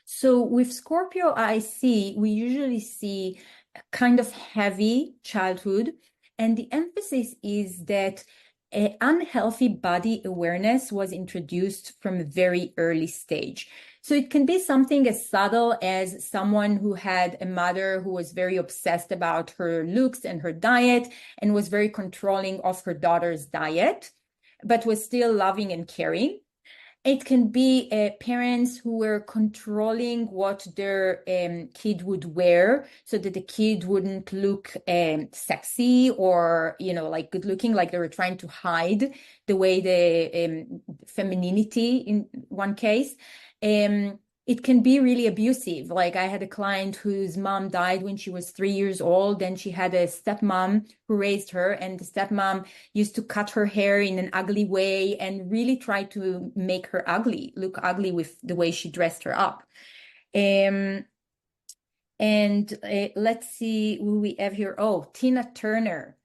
So with Scorpio IC, we usually see a kind of heavy childhood. And the emphasis is that an unhealthy body awareness was introduced from a very early stage. So it can be something as subtle as someone who had a mother who was very obsessed about her looks and her diet and was very controlling of her daughter's diet, but was still loving and caring. It can be parents who were controlling what their kid would wear so that the kid wouldn't look sexy or, like good looking, like they were trying to hide the way the femininity in one case. It can be really abusive. Like I had a client whose mom died when she was 3 years old. Then she had a stepmom who raised her, and the stepmom used to cut her hair in an ugly way and really try to make her look ugly with the way she dressed her up. Let's see who we have here. Oh, Tina Turner.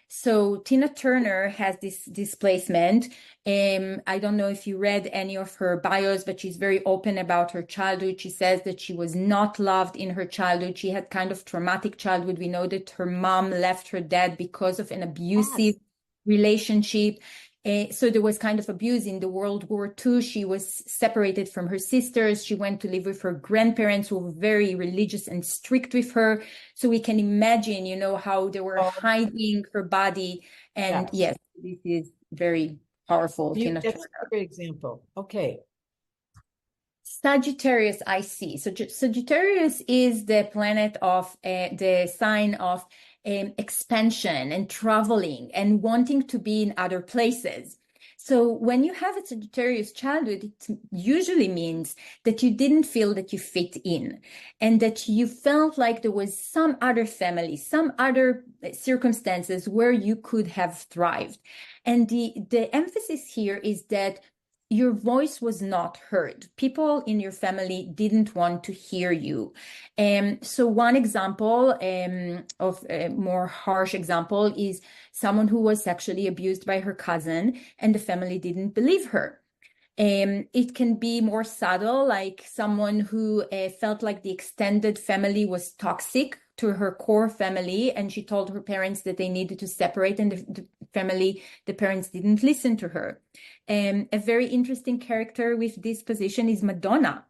So Tina Turner has this displacement. I don't know if you read any of her bios, but she's very open about her childhood. She says that she was not loved in her childhood. She had kind of traumatic childhood. We know that her mom left her dad because of an abusive relationship. So there was kind of abuse in the World War II. She was separated from her sisters. She went to live with her grandparents who were very religious and strict with her. So we can imagine, how they were hiding her body. And yes, this is very powerful. That's a great example. Okay. Sagittarius IC. So Sagittarius is the planet of the sign of expansion and traveling and wanting to be in other places. So when you have a Sagittarius childhood, it usually means that you didn't feel that you fit in and that you felt like there was some other family, some other circumstances where you could have thrived. And the emphasis here is that your voice was not heard. People in your family didn't want to hear you. So one example of a more harsh example is someone who was sexually abused by her cousin and the family didn't believe her. It can be more subtle, like someone who felt like the extended family was toxic to her core family, and she told her parents that they needed to separate, and the family, the parents didn't listen to her. A very interesting character with this position is Madonna.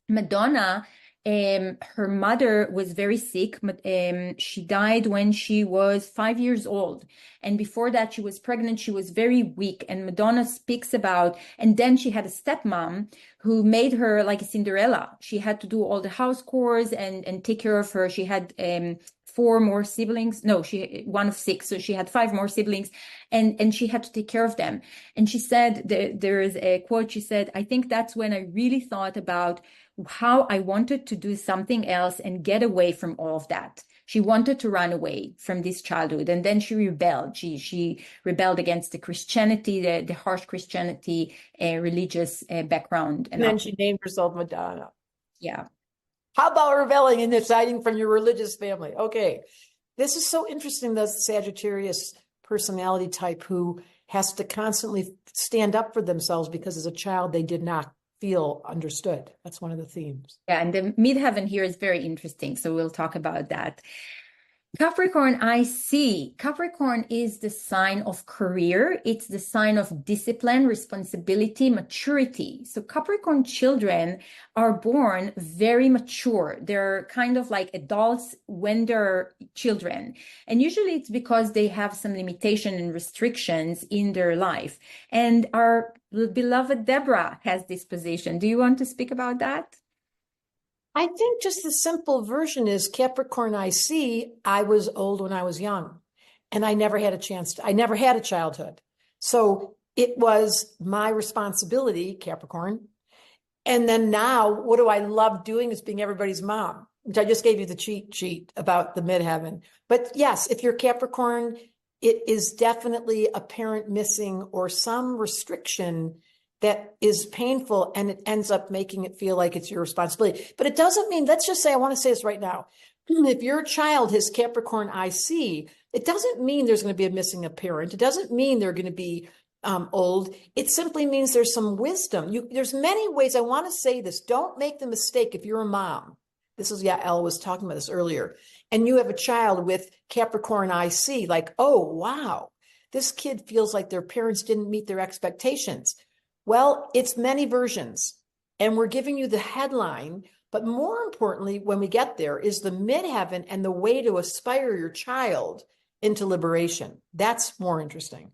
Madonna, her mother was very sick. She died when she was 5 years old. And before that, she was pregnant. She was very weak. And Madonna speaks about, and then she had a stepmom who made her like a Cinderella. She had to do all the house chores and take care of her. She had 4 more siblings. No, she one of 6. So she had 5 more siblings, and she had to take care of them. And she said, there is a quote. She said, "I think that's when I really thought about how I wanted to do something else and get away from all of that." She wanted to run away from this childhood, and then she rebelled. She rebelled against the Christianity, the harsh Christianity, religious background. And then she named herself Madonna. Yeah. How about rebelling and deciding from your religious family? Okay. This is so interesting, the Sagittarius personality type who has to constantly stand up for themselves because as a child they did not feel understood. That's one of the themes. Yeah, and the midheaven here is very interesting. So we'll talk about that. Capricorn IC. Capricorn is the sign of career. It's the sign of discipline, responsibility, maturity. So Capricorn children are born very mature. They're kind of like adults when they're children. And usually it's because they have some limitation and restrictions in their life. And our beloved Debra has this position. Do you want to speak about that? I think just the simple version is Capricorn IC. I was old when I was young and I never had a chance to, I never had a childhood. So it was my responsibility, Capricorn. And then now what do I love doing is being everybody's mom, which I just gave you the cheat sheet about the midheaven. But yes, if you're Capricorn, it is definitely a parent missing or some restriction that is painful, and it ends up making it feel like it's your responsibility. But it doesn't mean, let's just say, I want to say this right now. If your child has Capricorn IC, it doesn't mean there's going to be a missing a parent. It doesn't mean they're going to be old. It simply means there's some wisdom. There's many ways. I want to say this. Don't make the mistake if you're a mom. This is, Yael was talking about this earlier. And you have a child with Capricorn IC, like, oh, wow, this kid feels like their parents didn't meet their expectations. Well, it's many versions, and we're giving you the headline, but more importantly, when we get there is the midheaven and the way to aspire your child into liberation. That's more interesting.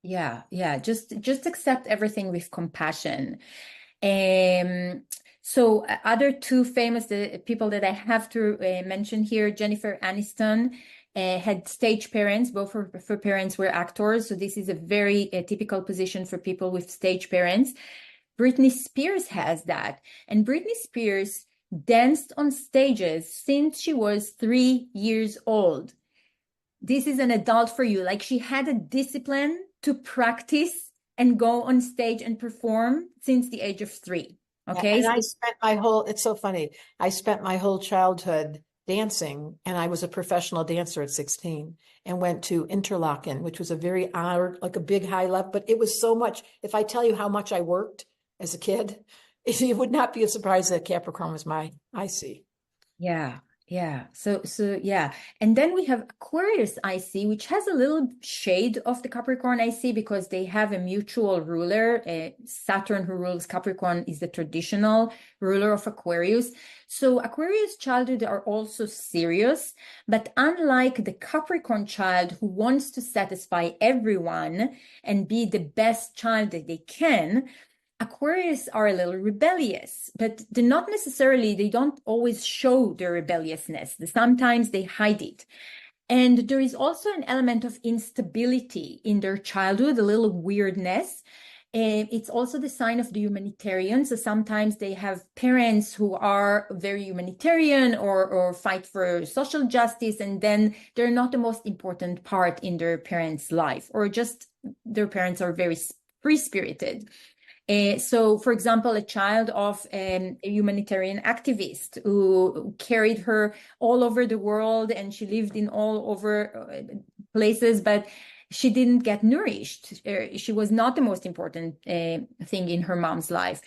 Yeah, just accept everything with compassion. So other 2 famous people that I have to mention here, Jennifer Aniston, had stage parents. Both of her parents were actors. So this is a very typical position for people with stage parents. Britney Spears has that. And Britney Spears danced on stages since she was 3 years old. This is an adult for you. Like, she had a discipline to practice and go on stage and perform since the age of 3. Okay. And I spent my whole, it's so funny. I spent my whole childhood dancing, and I was a professional dancer at 16 and went to Interlaken, which was a very honored, like a big high level, but it was so much. If I tell you how much I worked as a kid, it would not be a surprise that Capricorn was my IC. Yeah. So yeah. And then we have Aquarius IC, which has a little shade of the Capricorn IC because they have a mutual ruler. Saturn, who rules Capricorn, is the traditional ruler of Aquarius. So Aquarius childhood are also serious, but unlike the Capricorn child who wants to satisfy everyone and be the best child that they can, Aquarius are a little rebellious, but they don't always show their rebelliousness. Sometimes they hide it. And there is also an element of instability in their childhood, a little weirdness. It's also the sign of the humanitarian. So sometimes they have parents who are very humanitarian or fight for social justice, and then they're not the most important part in their parents' life, or just their parents are very free-spirited. So, for example, a child of a humanitarian activist who carried her all over the world, and she lived in all over places, but she didn't get nourished. She was not the most important thing in her mom's life.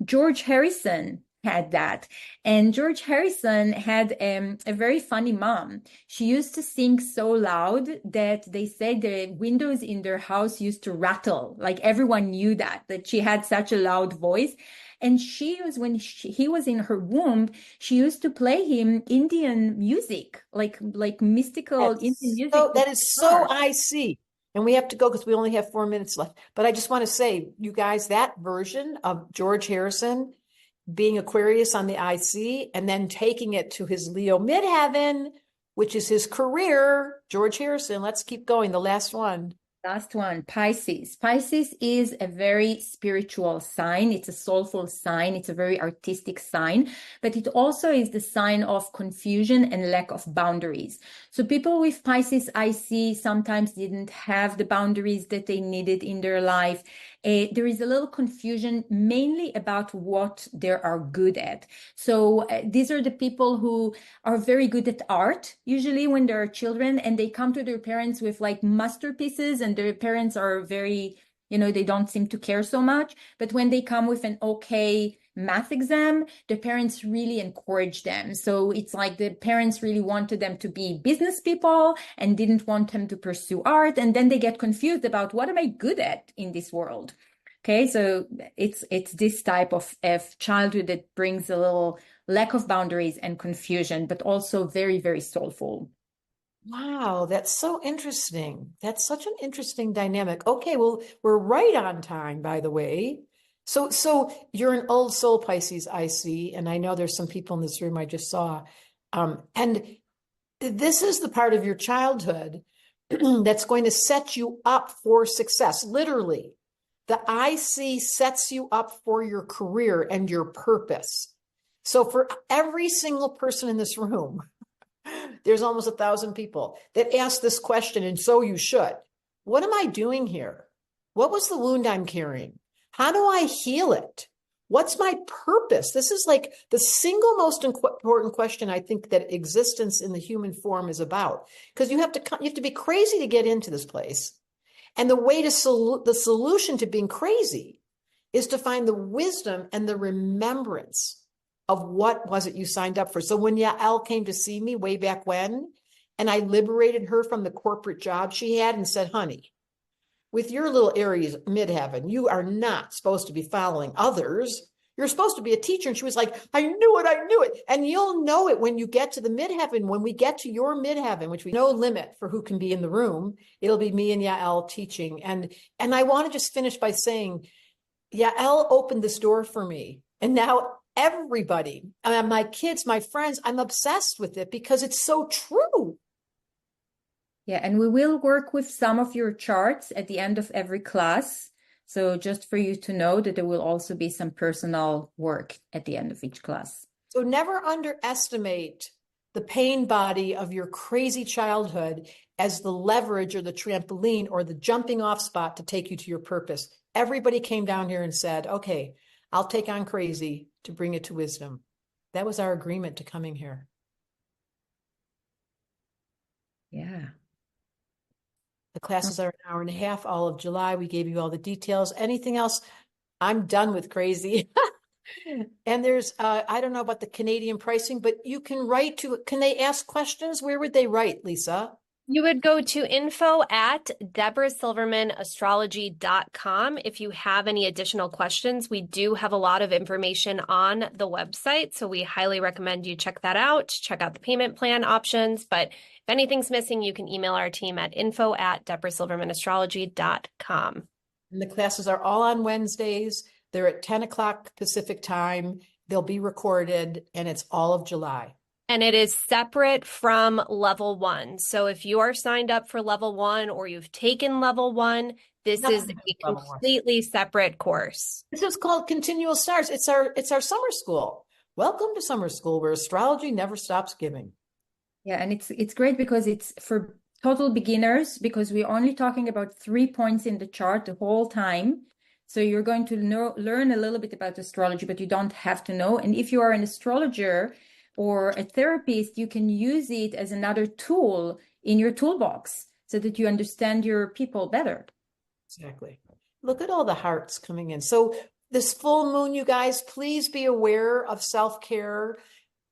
George Harrison had that. And George Harrison had a very funny mom. She used to sing so loud that they said the windows in their house used to rattle. Like everyone knew that she had such a loud voice. And she was, when he was in her womb, she used to play him Indian music, like mystical Indian music. So that is so IC. And we have to go because we only have 4 minutes left. But I just want to say, you guys, that version of George Harrison being Aquarius on the IC and then taking it to his Leo midheaven, which is his career, George Harrison. Let's keep going. The last one. Last one, Pisces. Pisces is a very spiritual sign. It's a soulful sign. It's a very artistic sign, but it also is the sign of confusion and lack of boundaries. So people with Pisces IC sometimes didn't have the boundaries that they needed in their life. There is a little confusion mainly about what they are good at. So these are the people who are very good at art, usually when they're children, and they come to their parents with like masterpieces, and their parents are very, they don't seem to care so much. But when they come with an okay math exam, the parents really encourage them. So it's like the parents really wanted them to be business people and didn't want them to pursue art. And then they get confused about what am I good at in this world? Okay, so it's this type of childhood that brings a little lack of boundaries and confusion, but also very, very soulful. Wow, that's so interesting. That's such an interesting dynamic. Okay, well, we're right on time, by the way. So you're an old soul Pisces, I see, and I know there's some people in this room I just saw. And this is the part of your childhood that's going to set you up for success, literally. The IC sets you up for your career and your purpose. So for every single person in this room, there's almost 1,000 people that ask this question, and so you should. What am I doing here? What was the wound I'm carrying? How do I heal it? What's my purpose? This is like the single most important question I think that existence in the human form is about, because you have to be crazy to get into this place. And the way to the solution to being crazy is to find the wisdom and the remembrance of what was it you signed up for. So when Yael came to see me way back when, and I liberated her from the corporate job she had and said, honey, with your little Aries midheaven, you are not supposed to be following others. You're supposed to be a teacher. And she was like, I knew it. And you'll know it when you get to the midheaven. When we get to your midheaven, which we no limit for who can be in the room, it'll be me and Yael teaching. And I want to just finish by saying, Yael opened this door for me. And now everybody, my kids, my friends, I'm obsessed with it because it's so true. Yeah, and we will work with some of your charts at the end of every class. So just for you to know that there will also be some personal work at the end of each class. So never underestimate the pain body of your crazy childhood as the leverage or the trampoline or the jumping off spot to take you to your purpose. Everybody came down here and said, okay, I'll take on crazy to bring it to wisdom. That was our agreement to coming here. Yeah. The classes are an hour and a half, all of July. We gave you all the details. Anything else? I'm done with crazy. And there's, I don't know about the Canadian pricing, but you can write to, can they ask questions? Where would they write, Lisa? You would go to info@debrasilvermanastrology.com. If you have any additional questions, we do have a lot of information on the website, so we highly recommend you check that out. Check out the payment plan options, but if anything's missing, you can email our team at info@debrasilvermanastrology.com. And the classes are all on Wednesdays. They're at 10 o'clock Pacific time. They'll be recorded, and it's all of July. And it is separate from level 1. So if you are signed up for level 1 or you've taken level 1, this is a completely separate course. This is called Continual Stars. It's our summer school. Welcome to summer school, where astrology never stops giving. Yeah, and it's great because it's for total beginners, because we're only talking about 3 points in the chart the whole time. So you're going to learn a little bit about astrology, but you don't have to know. And if you are an astrologer or a therapist, you can use it as another tool in your toolbox so that you understand your people better. Exactly. Look at all the hearts coming in. So this full moon, you guys, please be aware of self-care.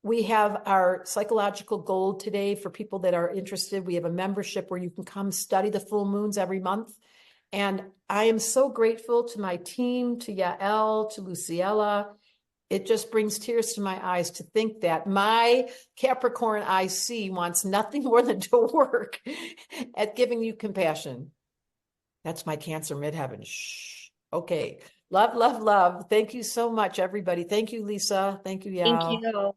We have our psychological gold today for people that are interested. We have a membership where you can come study the full moons every month. And I am so grateful to my team, to Yael, to Luciella. It just brings tears to my eyes to think that my Capricorn IC wants nothing more than to work at giving you compassion. That's my Cancer midheaven. Shh. Okay. Love, love, love. Thank you so much, everybody. Thank you, Lisa. Thank you, Yael. Thank you.